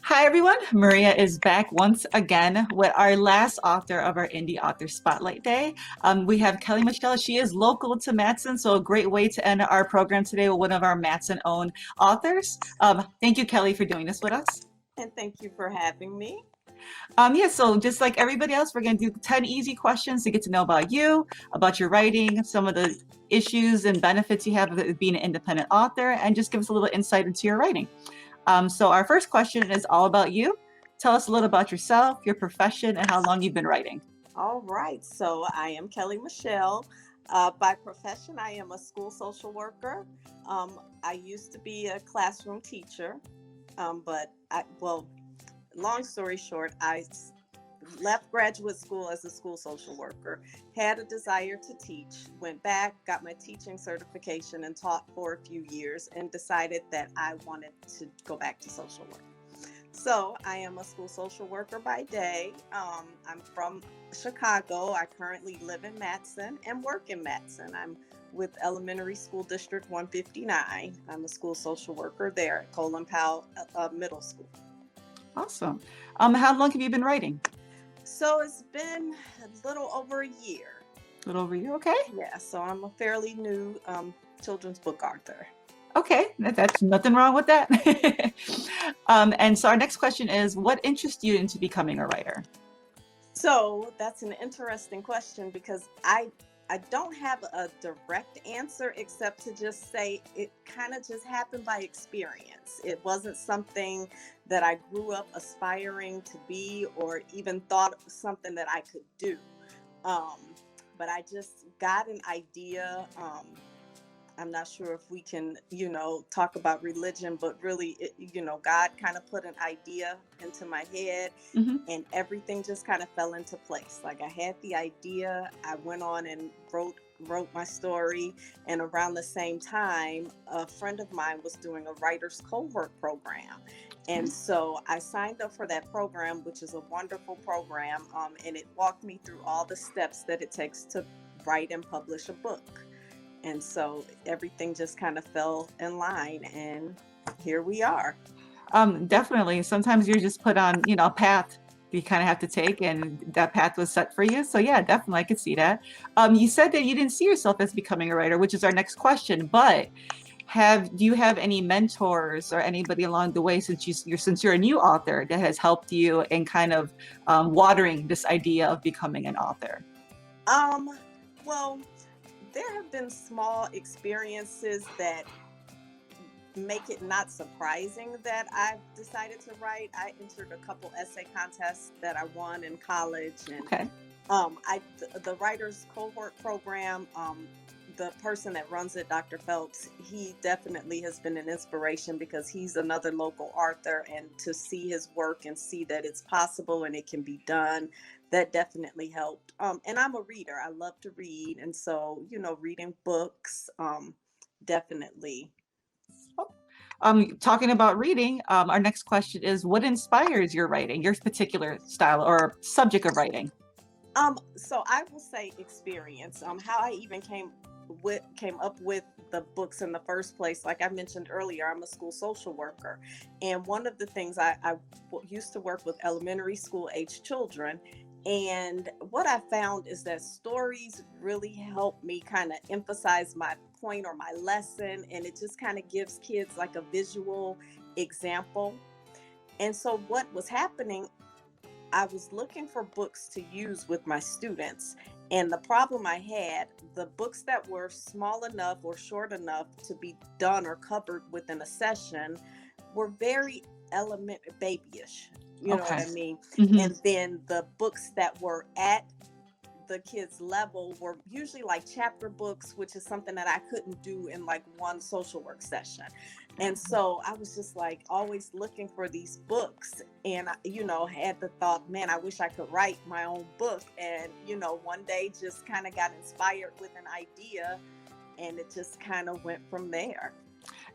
Hi, everyone. Maria is back once again with our last author of our Indie Author Spotlight Day. We have Kelly Michele. She is local to Matson, so a great way to end our program today with one of our Matson-owned authors. Thank you, Kelly, for doing this with us. And thank you for having me. Yeah, so just like everybody else, we're going to do 10 easy questions to get to know about you, about your writing, some of the issues and benefits you have of being an independent author, and just give us a little insight into your writing. So our first question is all about you. Tell us a little about yourself, your profession, and how long you've been writing. All right, so I am Kelly Michele. By profession, I am a school social worker. I used to be a classroom teacher, long story short, left graduate school as a school social worker, had a desire to teach, went back, got my teaching certification, and taught for a few years, and decided that I wanted to go back to social work. So I am a school social worker by day. I'm from Chicago. I currently live in Matson and work in Matson. I'm with Elementary School District 159. I'm a school social worker there at Colin Powell Middle School. Awesome. How long have you been writing? So it's been a little over a year. A little over a year, okay. Yeah, so I'm a fairly new children's book author. Okay, that's nothing wrong with that. And so our next question is, what interests you into becoming a writer? So that's an interesting question because I don't have a direct answer except to just say it kind of just happened by experience. It wasn't something that I grew up aspiring to be or even thought something that I could do. Um, but I just got an idea. I'm not sure if we can, talk about religion, but really, God kind of put an idea into my head Mm-hmm. and everything just kind of fell into place. Like I had the idea, I went on and wrote my story, and around the same time, a friend of mine was doing a writer's cohort program. And so I signed up for that program, which is a wonderful program, and it walked me through all the steps that it takes to write and publish a book. And so everything just kind of fell in line, and here we are. Definitely. Sometimes you're just put on, a path you kind of have to take, and that path was set for you. So yeah, definitely, I could see that. You said that you didn't see yourself as becoming a writer, which is our next question. But do you have any mentors or anybody along the way since you're a new author that has helped you in kind of watering this idea of becoming an author? Um, well, there have been small experiences that make it not surprising that I've decided to write. I entered a couple essay contests that I won in college, and Okay. the writers cohort program. The person that runs it, Dr. Phelps, he definitely has been an inspiration because he's another local author, and to see his work and see that it's possible and it can be done, that definitely helped. And I'm a reader. I love to read, and so reading books, definitely. Talking about reading, our next question is, what inspires your writing, your particular style or subject of writing? So I will say experience. How I even came up with the books in the first place. Like I mentioned earlier, I'm a school social worker, and one of the things I used to work with elementary school age children. And what I found is that stories really help me kind of emphasize my point or my lesson, and it just kind of gives kids like a visual example. And so what was happening, I was looking for books to use with my students. And the problem I had, the books that were small enough or short enough to be done or covered within a session were very element babyish. You know what Okay. I mean? Hmm. And then the books that were at the kids level were usually like chapter books, which is something that I couldn't do in like one social work session. And so I was just like always looking for these books, and had the thought, man, I wish I could write my own book. And one day just kind of got inspired with an idea, and it just kind of went from there.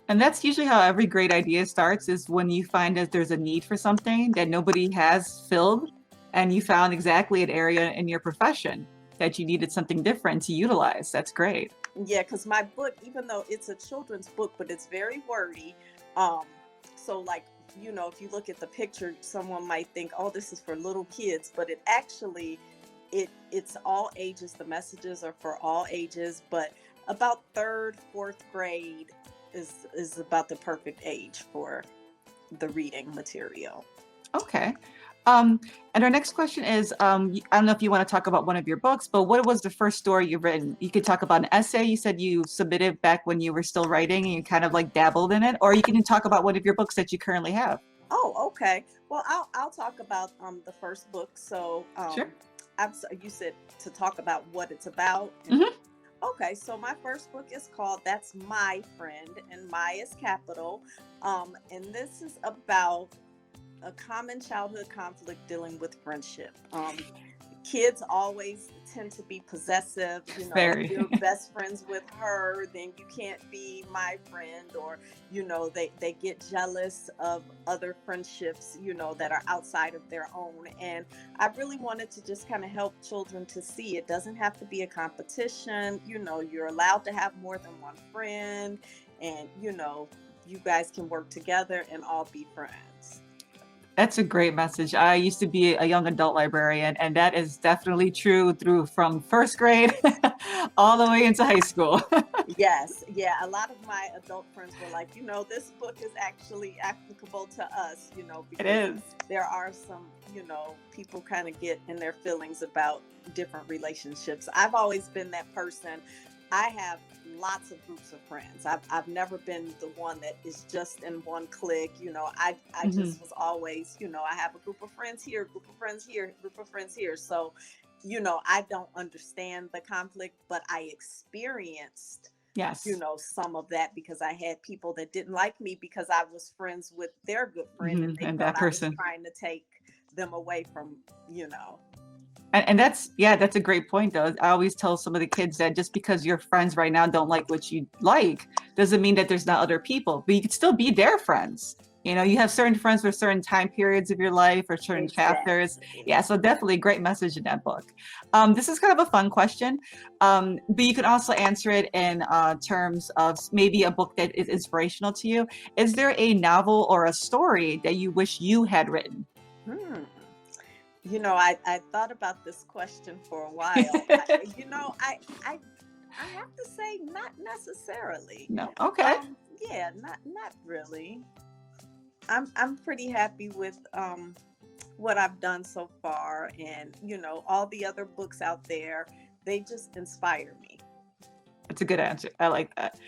And that's usually how every great idea starts, is when you find that there's a need for something that nobody has filled, and you found exactly an area in your profession that you needed something different to utilize. That's great. Yeah, because my book, even though it's a children's book, but it's very wordy. Um, so like if you look at the picture, someone might think, oh, this is for little kids, but it actually, it's all ages. The messages are for all ages, but about third, fourth grade is about the perfect age for the reading material. Okay. Um, and our next question is, I don't know if you want to talk about one of your books, but what was the first story you've written? You could talk about an essay you said you submitted back when you were still writing and you kind of like dabbled in it, or you can talk about one of your books that you currently have. Oh, okay. Well, I'll talk about the first book. So Sure. you said to talk about what it's about, and Hmm. okay, so my first book is called That's My Friend, and my is capital. And this is about a common childhood conflict dealing with friendship. Kids always tend to be possessive. If Very. you're best friends with her, then you can't be my friend, or they get jealous of other friendships, that are outside of their own. And I really wanted to just kind of help children to see it doesn't have to be a competition. You're allowed to have more than one friend, and you guys can work together and all be friends. That's a great message. I used to be a young adult librarian, and that is definitely true through from first grade all the way into high school. Yes, yeah. A lot of my adult friends were like, this book is actually applicable to us, It because is. there are some, people kind of get in their feelings about different relationships. I've always been that person. I have lots of groups of friends. I've never been the one that is just in one clique. I Hmm. just was always, I have a group of friends here, group of friends here, group of friends here. So, I don't understand the conflict, but I experienced Yes. some of that, because I had people that didn't like me because I was friends with their good friend, and Hmm. they And thought that I was person. trying to take them away from, you know. And that's, yeah, that's a great point though. I always tell some of the kids that just because your friends right now don't like what you like doesn't mean that there's not other people, but you could still be their friends. You have certain friends for certain time periods of your life or certain chapters. Exactly. Yeah, so definitely a great message in that book. This is kind of a fun question, but you can also answer it in terms of maybe a book that is inspirational to you. Is there a novel or a story that you wish you had written? Hmm. I thought about this question for a while. I have to say, not necessarily. No. Okay. Yeah, not really. I'm pretty happy with what I've done so far, and all the other books out there, they just inspire me. That's a good answer. I like that.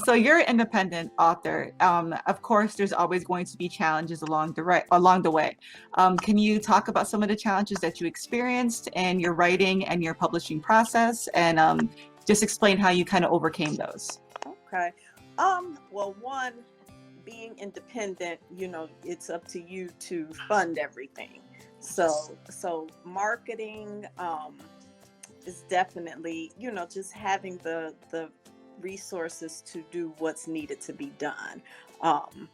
So you're an independent author. Of course, there's always going to be challenges along the way. Can you talk about some of the challenges that you experienced in your writing and your publishing process, and just explain how you kind of overcame those? Okay. Well, one, being independent, it's up to you to fund everything. So marketing, is definitely, just having the resources to do what's needed to be done. Um,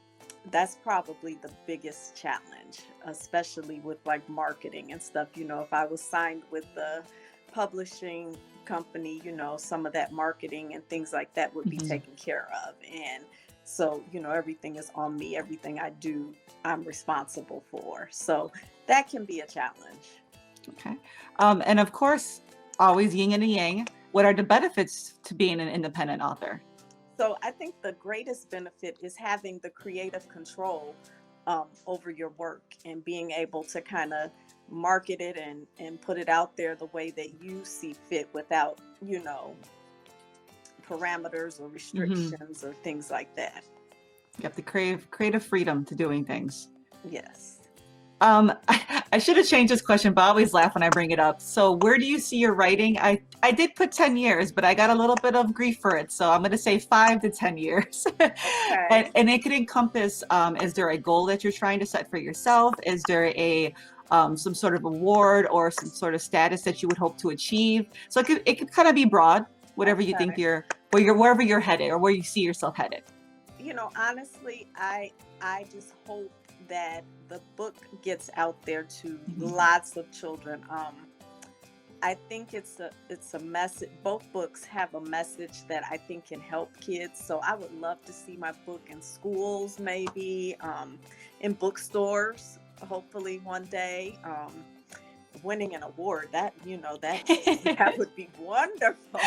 that's probably the biggest challenge, especially with like marketing and stuff. If I was signed with the publishing company, some of that marketing and things like that would be Mhm. taken care of. And so, everything is on me. Everything I do, I'm responsible for. So that can be a challenge. Okay. And of course, always yin and yang. What are the benefits to being an independent author? So I think the greatest benefit is having the creative control over your work, and being able to kind of market it and put it out there the way that you see fit, without, parameters or Hmm. restrictions or things like that. You have the creative freedom to doing things. Yes. I should have changed this question, but I always laugh when I bring it up. So, where do you see your writing? I did put 10 years, but I got a little bit of grief for it. So, I'm going to say 5 to 10 years. Okay. And it could encompass, is there a goal that you're trying to set for yourself? Is there a some sort of award or some sort of status that you would hope to achieve? So it could kind of be broad, whatever you think Okay. wherever you're headed or where you see yourself headed. Honestly, I just hope that the book gets out there to Mhm. lots of children. I think it's a message. Both books have a message that I think can help kids. So I would love to see my book in schools, maybe in bookstores. Hopefully one day, winning an award, that that would be wonderful.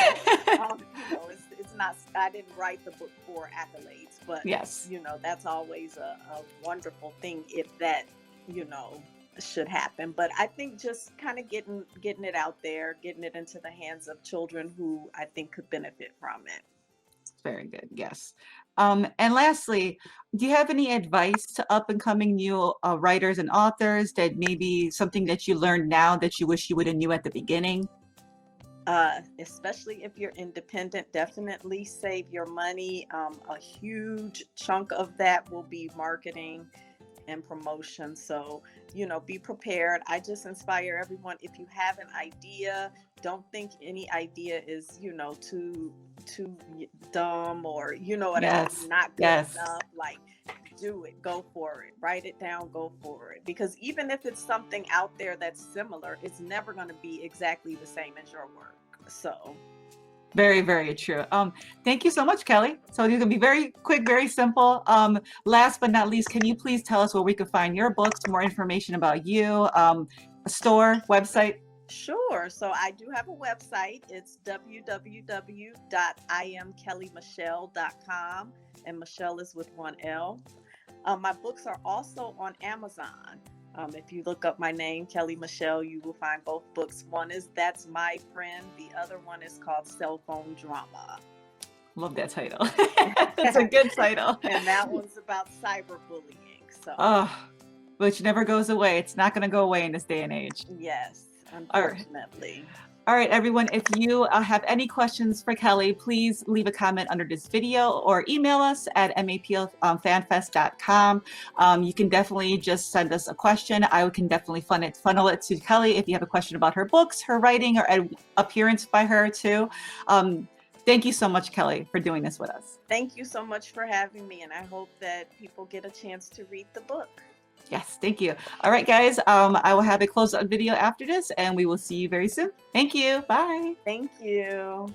It's not. I didn't write the book for accolades, but Yes. that's always a wonderful thing if that you know should happen. But I think just kind of getting it out there, getting it into the hands of children who I think could benefit from it. Very good. Yes. And lastly, do you have any advice to up and coming new writers and authors, that maybe something that you learned now that you wish you would have knew at the beginning? Especially if you're independent, definitely save your money. A huge chunk of that will be marketing and promotion. So, be prepared. I just inspire everyone. If you have an idea, don't think any idea is, too dumb, or what I Yes. mean, not good Yes. enough. Like, do it, go for it, write it down, go for it. Because even if it's something out there that's similar, it's never going to be exactly the same as your work. So Very, very true. Thank you so much, Kelly. So you can be very quick, very simple. Last but not least, can you please tell us where we can find your books, more information about you, a store, website? Sure. So I do have a website. It's www.iamkellymichelle.com, and Michelle is with one L. My books are also on Amazon. If you look up my name, Kelly Michelle, you will find both books. One is That's My Friend. The other one is called Cell Phone Drama. Love that title. It's a good title. And that one's about cyberbullying. So, which never goes away. It's not going to go away in this day and age. Yes, unfortunately. All right, everyone, if you have any questions for Kelly, please leave a comment under this video or email us at maplfanfest.com. You can definitely just send us a question. I can definitely funnel it to Kelly if you have a question about her books, her writing, or an appearance by her too. Thank you so much, Kelly, for doing this with us. Thank you so much for having me, and I hope that people get a chance to read the book. Yes, thank you. All right, guys, I will have a close-up video after this, and we will see you very soon. Thank you. Bye. Thank you.